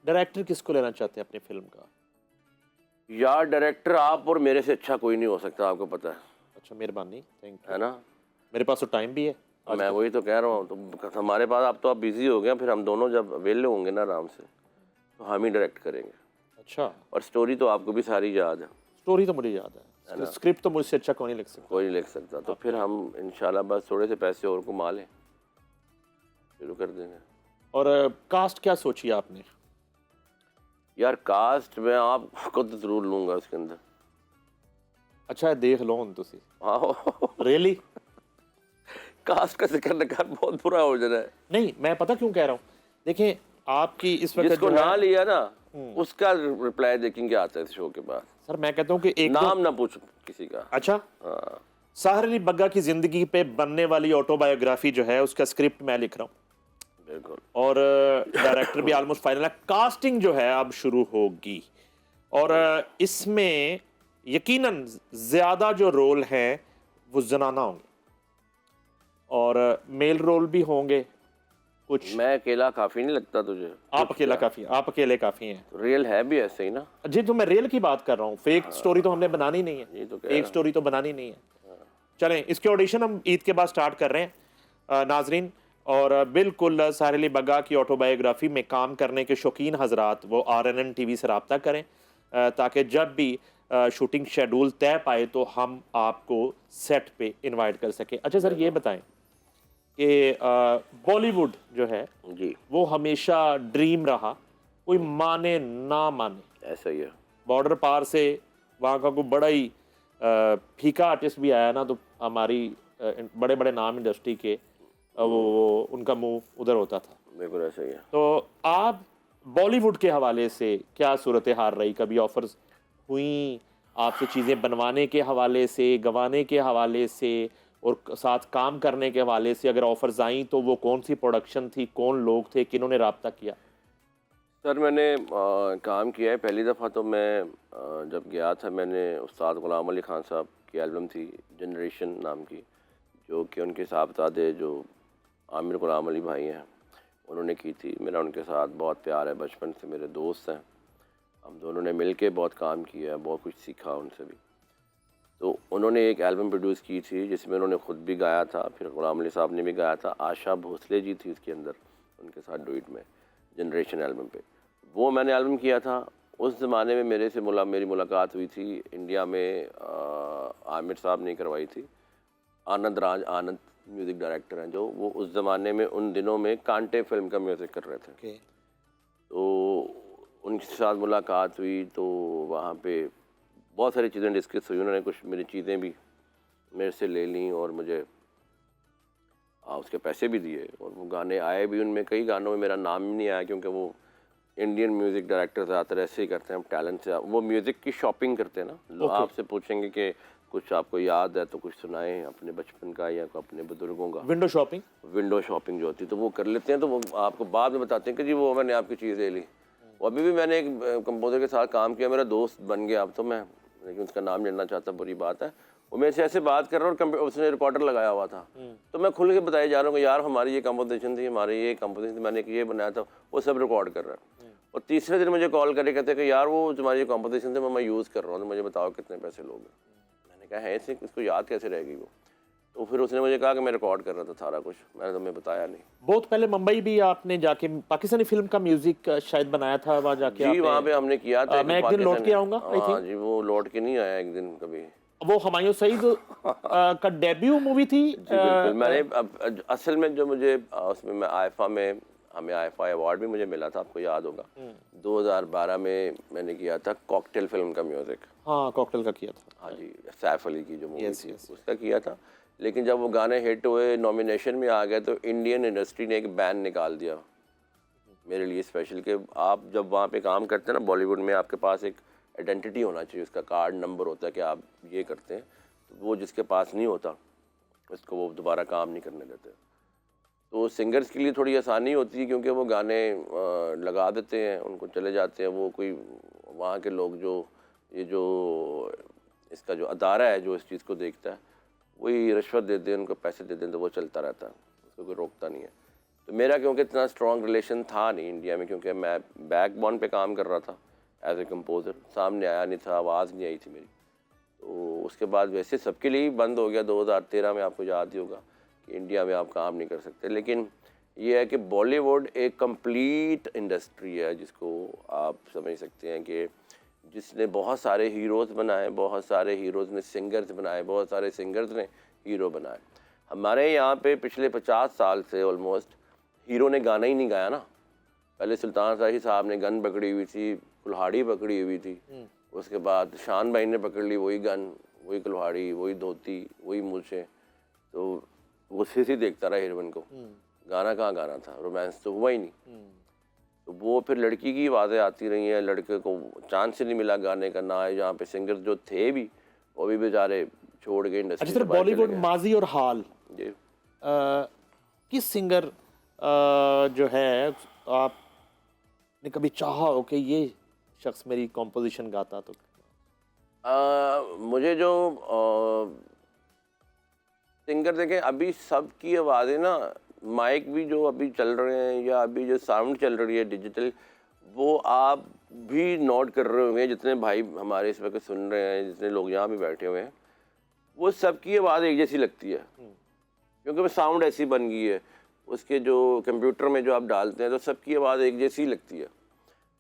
Director किसको लेना चाहते हैं अपनी फिल्म का? यार डायरेक्टर आप और मेरे से अच्छा कोई नहीं हो सकता, आपको पता है। अच्छा, मेहरबानी, थैंक यू। है ना? मेरे पास तो टाइम भी है मैं वही तो कह रहा हूँ, तो हमारे पास आप तो आप बिजी हो गए, फिर हम दोनों जब अवेले होंगे ना आराम से, तो हम ही डायरेक्ट करेंगे। अच्छा, और स्टोरी तो आपको भी सारी याद है। स्टोरी तो मुझे याद है, स्क्रिप्ट तो मुझसे अच्छा कोई नहीं लिख सकता। कोई नहीं लिख सकता, तो फिर हम इंशाल्लाह बस थोड़े से पैसे और कमा लें, शुरू कर देंगे। और कास्ट क्या सोची आपने? यार कास्ट में आपको तो जरूर लूंगा उसके अंदर। अच्छा है, देख लो तुसी। हाँ रियली? कास्ट का जिक्र न कर, बहुत बुरा हो जाना है। नहीं, मैं पता क्यों कह रहा हूँ, देखें आपकी इस वक्त जिसको जो ना है, लिया ना उसका रिप्लाई देखेंगे आता है इस शो के बाद। सर मैं कहता हूँ कि एक नाम ना पूछ किसी का। अच्छा, हाँ साहिर अली बग्गा की जिंदगी पे बनने वाली ऑटोबायोग्राफी जो है उसका स्क्रिप्ट मैं लिख रहा हूँ, बिल्कुल। और डायरेक्टर भी ऑलमोस्ट फाइनल है। कास्टिंग जो है अब शुरू होगी, और इसमें यकीनन ज्यादा जो रोल हैं वो जनाना होंगे, और मेल रोल भी होंगे कुछ। मैं अकेला काफी नहीं लगता तुझे? आप अकेला काफी, आप अकेले काफी हैं। तो रियल है भी ऐसे ही ना। जी, तो मैं रियल की बात कर रहा हूँ, फेक स्टोरी तो हमने बनानी नहीं है, ये तो कह फेक रहा स्टोरी तो बनानी नहीं है। चलें, इसके ऑडिशन हम ईद के बाद स्टार्ट कर रहे हैं नाजरीन, और बिल्कुल साहिर अली बग्गा की ऑटोबायोग्राफी में काम करने के शौकीन हजरात वो RNN TV से रब्ता करें, ताकि जब भी शूटिंग शेड्यूल तय पाए तो हम आपको सेट पे इनवाइट कर सकें। अच्छा सर, ये बताएं कि बॉलीवुड जो है जी वो हमेशा ड्रीम रहा, कोई माने ना माने। ऐसा ही है। बॉर्डर पार से वहाँ का कोई बड़ा ही फीका आर्टिस्ट भी आया ना, तो हमारी बड़े बड़े नाम इंडस्ट्री के वो उनका मुंह उधर होता था। बिल्कुल ऐसा ही है। तो आप बॉलीवुड के हवाले से क्या सूरत हाल रही? कभी ऑफर्स हुई आपसे चीज़ें बनवाने के हवाले से, गंवाने के हवाले से, और साथ काम करने के हवाले से? अगर ऑफर्स आई तो वो कौन सी प्रोडक्शन थी, कौन लोग थे, किन्होंने रब्ता किया? सर मैंने काम किया है। पहली दफ़ा तो मैं जब गया था, मैंने उस्ताद ग़ुलाम अली ख़ान साहब की एल्बम थी जनरेशन नाम की, जो कि उनके साहबजादे जो आमिर ग़ुलाम अली भाई हैं उन्होंने की थी। मेरा उनके साथ बहुत प्यार है, बचपन से मेरे दोस्त हैं। हम दोनों ने मिल के बहुत काम किया है, बहुत कुछ सीखा उनसे भी। तो उन्होंने एक एल्बम प्रोड्यूस की थी जिसमें उन्होंने ख़ुद भी गाया था, फिर ग़ुलाम अली साहब ने भी गाया था। आशा भोसले जी थी उसके अंदर उनके साथ डुएट में, जनरेशन एल्बम पे। वो मैंने एल्बम किया था। उस ज़माने में मेरे से मेरी मुलाकात हुई थी इंडिया में, आमिर साहब ने करवाई थी। आनंद राज आनंद म्यूज़िक डायरेक्टर हैं, जो वो उस ज़माने में उन दिनों में कांटे फिल्म का म्यूज़िक कर रहे थे। तो उनके साथ मुलाकात हुई, तो वहाँ पे बहुत सारी चीज़ें डिस्कस हुई। उन्होंने कुछ मेरी चीज़ें भी मेरे से ले लीं और मुझे उसके पैसे भी दिए, और वो गाने आए भी। उनमें कई गानों में मेरा नाम ही नहीं आया, क्योंकि वो इंडियन म्यूज़िक डायरेक्टर ज़्यादातर ऐसे ही करते हैं, हम टैलेंट से वो म्यूज़िक की शॉपिंग करते हैं ना। लोग आपसे पूछेंगे कि कुछ आपको याद है तो कुछ सुनाएं अपने बचपन का या अपने बुजुर्गों का। विंडो शॉपिंग जो होती है तो वो कर लेते हैं, तो वो आपको बाद में बताते हैं कि जी वो मैंने आपकी चीज़ ले ली। वो अभी भी मैंने एक कंपोज़र के साथ काम किया, मेरा दोस्त बन गया अब तो मैं, लेकिन उसका नाम लेना चाहता, बुरी बात है। वो मेरे से ऐसे बात कर रहा है और उसने रिकॉर्डर लगाया हुआ था, तो मैं खुल के बताया जा रहा हूँ कि यार हमारी ये कंपोजिशन थी, हमारी ये कंपोजिशन थी, मैंने ये बनाया था। वो सब रिकॉर्ड कर रहा है। और तीसरे दिन मुझे कॉल करके कहते हैं कि यार वो तुम्हारी कंपोजिशन थी, मैं यूज़ कर रहा हूँ, तो मुझे बताओ कितने पैसे लोगे। मैंने कहा है ऐसे, इसको याद कैसे रहेगी वो? तो फिर उसने मुझे कहा कि मैं रिकॉर्ड कर रहा था सारा कुछ, मैंने तुम्हें बताया नहीं। बहुत पहले मुंबई भी आपने जाके पाकिस्तानी फिल्म का म्यूजिक शायद बनाया था, वहाँ जाके जी वहाँ पे हमने किया था। मैं एक दिन लौट के आऊँगा आई हाँ थिंक। जी, वो लौट के नहीं आया एक दिन कभी। वो हुमायूं सईद का डेब्यू मूवी थी। जी बिल्कुल। मैंने असल में जो मुझे उसमें मैं आईफा में, हमें आईफा अवार्ड भी मुझे मिला था, आपको याद होगा। 2012 में मैंने किया था कॉकटेल फिल्म का म्यूज़िक। हाँ, कॉकटेल का किया था। हाँ जी, सैफ अली की जो मूवी Yes, थी yes. उसका किया था। लेकिन जब वो गाने हिट हुए, नॉमिनेशन में आ गए, तो इंडियन इंडस्ट्री ने एक बैन निकाल दिया मेरे लिए स्पेशल, कि आप जब वहाँ पे काम करते हैं ना बॉलीवुड में, आपके पास एक आइडेंटिटी होना चाहिए, उसका कार्ड नंबर होता है कि आप ये करते हैं। तो वो जिसके पास नहीं होता उसको वो दोबारा काम नहीं करने देते। तो सिंगर्स के लिए थोड़ी आसानी होती है, क्योंकि वो गाने लगा देते हैं, उनको चले जाते हैं। वो कोई वहाँ के लोग जो ये जो इसका जो अदारा है जो इस चीज़ को देखता है, वही रिश्वत दे दें, उनको पैसे दे दें, तो वो चलता रहता है, उसको कोई रोकता नहीं है। तो मेरा क्योंकि इतना स्ट्रॉन्ग रिलेशन था नहीं इंडिया में, क्योंकि मैं बैकबोन पे काम कर रहा था एज ए कंपोज़र, सामने आया नहीं था, आवाज़ नहीं आई थी मेरी। तो उसके बाद वैसे सबके लिए ही बंद हो गया 2013 में, आपको याद ही होगा कि इंडिया में आप काम नहीं कर सकते। लेकिन ये है कि बॉलीवुड एक कंप्लीट इंडस्ट्री है जिसको आप समझ सकते हैं कि जिसने बहुत सारे हीरोज़ बनाए, बहुत सारे हीरोज़ ने सिंगर्स बनाए, बहुत सारे सिंगर्स ने हीरो बनाए। हमारे यहाँ पे पिछले 50 साल से ऑलमोस्ट हीरो ने गाना ही नहीं गाया ना। पहले सुल्तान शाही साहब ने गन पकड़ी हुई थी, कुल्हाड़ी पकड़ी हुई थी, उसके बाद शान भाई ने पकड़ ली वही गन, वही कुल्हाड़ी, वही धोती, वही मूछें, तो वो सिर्फ देखता रहा हीरोइन को, गाना कहाँ गाना था, रोमांस तो हुआ ही नहीं। तो वो फिर लड़की की आवाज़ें आती रही हैं, लड़के को चांस ही नहीं मिला गाने का, ना है जहाँ पे सिंगर जो थे भी वो भी बेचारे छोड़ के इंडस्ट्री अच्छा सर, बॉलीवुड माजी और हाल जी। किस सिंगर जो है आपने कभी चाहा हो कि ये शख्स मेरी कॉम्पोजिशन गाता? तो मुझे जो सिंगर देखें, अभी सबकी आवाज़ें ना, माइक भी जो अभी चल रहे हैं या अभी जो साउंड चल रही है डिजिटल, वो आप भी नोट कर रहे होंगे, जितने भाई हमारे इस वक्त सुन रहे हैं, जितने लोग यहाँ भी बैठे हुए हैं, वो सबकी आवाज़ एक जैसी लगती है, क्योंकि वो साउंड ऐसी बन गई है। उसके जो कंप्यूटर में जो आप डालते हैं तो सबकी आवाज़ एक जैसी लगती है।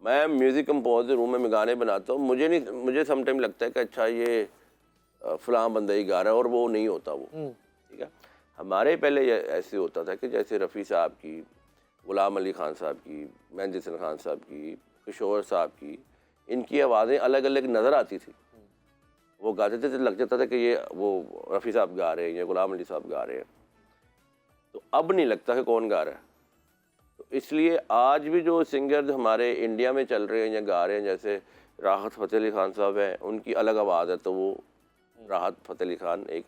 मैं म्यूज़िक कंपोजर हूँ, मैं गाने बनाता हूँ, मुझे समटाइम लगता है कि अच्छा ये फलां बंदा ही गा रहा है, और वो नहीं होता वो, ठीक है। हमारे पहले ऐसे होता था कि जैसे रफ़ी साहब की, गुलाम अली खान साहब की, मेहंदी हसन खान साहब की, किशोर साहब की, इनकी आवाज़ें अलग अलग नज़र आती थी। वो गाते थे तो लग जाता था कि ये वो रफ़ी साहब गा रहे हैं या गुलाम अली साहब गा रहे हैं। तो अब नहीं लगता कि कौन गा रहा है। तो इसलिए आज भी जो सिंगर हमारे इंडिया में चल रहे हैं या गा रहे हैं, जैसे राहत फ़तेह अली खान साहब हैं, उनकी अलग आवाज़ है, तो वो राहत फ़तेह अली खान एक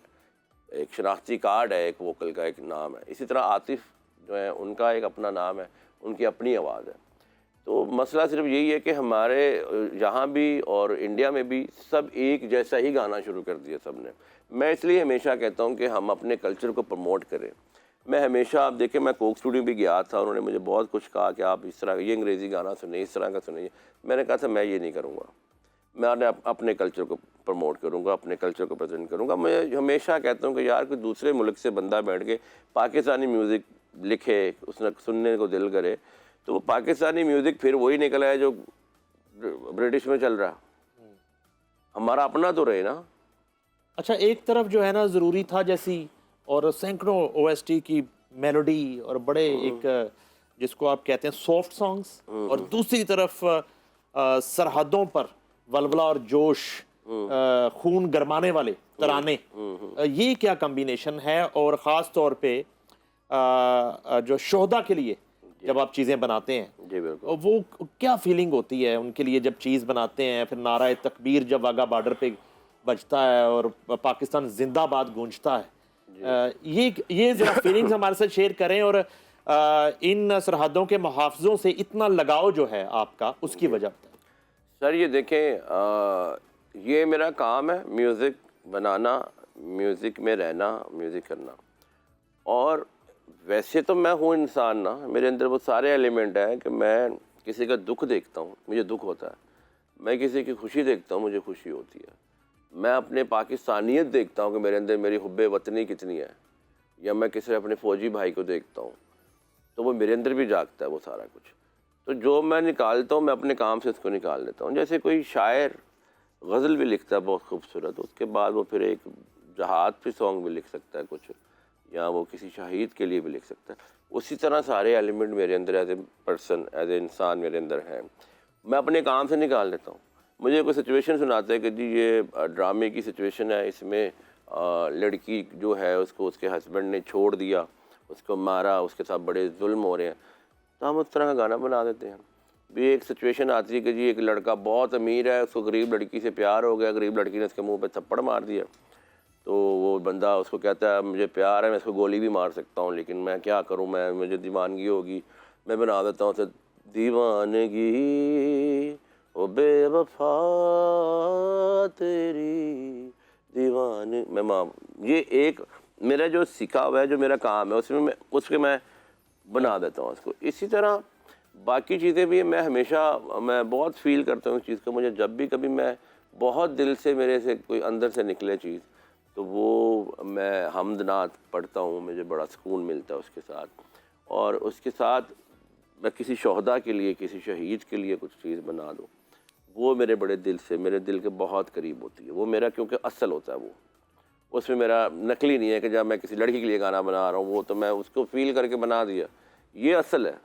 शनाख्ती कार्ड है, एक वोकल का एक नाम है। इसी तरह आतिफ़ जो है, उनका एक अपना नाम है, उनकी अपनी आवाज़ है। तो मसला सिर्फ यही है कि हमारे यहाँ भी और इंडिया में भी सब एक जैसा ही गाना शुरू कर दिया सब ने। मैं इसलिए हमेशा कहता हूँ कि हम अपने कल्चर को प्रमोट करें। मैं हमेशा, आप देखें, मैं कोक स्टूडियो भी गया था, उन्होंने मुझे बहुत कुछ कहा कि आप इस तरह ये अंग्रेज़ी गाना सुनिए, इस तरह का सुनिए। मैंने कहा था मैं ये नहीं करूँगा, मैं अपने कल्चर को प्रमोट करूँगा, अपने कल्चर को प्रेजेंट करूँगा। मैं हमेशा कहता हूँ कि यार कोई दूसरे मुल्क से बंदा बैठ के पाकिस्तानी म्यूज़िक लिखे, उसने सुनने को दिल करे, तो वो पाकिस्तानी म्यूज़िक फिर वही निकला है जो ब्रिटिश में चल रहा। हमारा अपना तो रहे ना। अच्छा, एक तरफ जो है ना ज़रूरी था जैसी, और सैकड़ों ओएसटी की मेलोडी और बड़े एक जिसको आप कहते हैं सॉफ्ट सॉन्ग्स, और दूसरी तरफ सरहदों पर वलवला और जोश, खून गरमाने वाले तराने। ये क्या कॉम्बिनेशन है? और ख़ास तौर पे जो शोहदा के लिए जब आप चीज़ें बनाते हैं, जी बिल्कुल, वो क्या फीलिंग होती है उनके लिए जब चीज़ बनाते हैं? फिर नारा तकबीर जब वाघा बॉर्डर पे बजता है और पाकिस्तान जिंदाबाद गूंजता है, ये ज़रा फीलिंग्स हमारे साथ शेयर करें, और इन सरहदों के मुहाफ़िज़ों से इतना लगाव जो है आपका, उसकी वजह बताएं। सर ये देखें, ये मेरा काम है, म्यूज़िक बनाना, म्यूज़िक में रहना, म्यूज़िक करना। और वैसे तो मैं हूँ इंसान ना, मेरे अंदर वो सारे एलिमेंट हैं कि मैं किसी का दुख देखता हूँ, मुझे दुख होता है। मैं किसी की खुशी देखता हूँ, मुझे खुशी होती है। मैं अपने पाकिस्तानियत देखता हूँ कि मेरे अंदर मेरी हुब्बे वतनी कितनी है। या मैं किसी अपने फ़ौजी भाई को देखता हूँ तो वो मेरे अंदर भी जागता है वो सारा कुछ। तो जो मैं निकालता हूँ, मैं अपने काम से इसको निकाल लेता हूँ। जैसे कोई शायर गज़ल भी लिखता है बहुत खूबसूरत, उसके बाद वो फिर एक जहाद पे सॉन्ग भी लिख सकता है कुछ, या वो किसी शहीद के लिए भी लिख सकता है। उसी तरह सारे एलिमेंट मेरे अंदर as a person, as a इंसान मेरे अंदर हैं। मैं अपने काम से निकाल लेता हूँ। मुझे कोई सिचुएशन सुनाता है कि जी ये ड्रामे की सिचुएशन है, इसमें लड़की जो है उसको उसके हस्बैंड ने छोड़ दिया, उसको मारा, उसके साथ बड़े जुल्म हो रहे हैं, तो हम उस तरह का गाना बना देते हैं। भी एक सिचुएशन आती है कि जी एक लड़का बहुत अमीर है, उसको गरीब लड़की से प्यार हो गया, गरीब लड़की ने उसके मुंह पे थप्पड़ मार दिया, तो वो बंदा उसको कहता है मुझे प्यार है, मैं इसको गोली भी मार सकता हूँ, लेकिन मैं क्या करूँ, मुझे दीवानगी होगी, मैं बना देता हूँ उसे दीवानगी ओ बेवफा तेरी दीवान। मैं माँ, ये एक मेरा जो सीखा हुआ है, जो मेरा काम है, उसमें मैं बना देता हूँ उसको। इसी तरह बाकी चीज़ें भी मैं बहुत फील करता हूँ उस चीज़ को। मुझे जब भी कभी मैं बहुत दिल से मेरे से कोई अंदर से निकले चीज़, तो वो मैं हम्द नात पढ़ता हूँ, मुझे बड़ा सुकून मिलता है उसके साथ। और उसके साथ मैं किसी शोहदा के लिए, किसी शहीद के लिए कुछ चीज़ बना दूँ, वो मेरे बड़े दिल से, मेरे दिल के बहुत करीब होती है वो। मेरा क्योंकि असल होता है वो, उसमें मेरा नकली नहीं है कि जब मैं किसी लड़की के लिए गाना बना रहा हूँ वो तो मैं उसको फील करके बना दिया, ये असल है।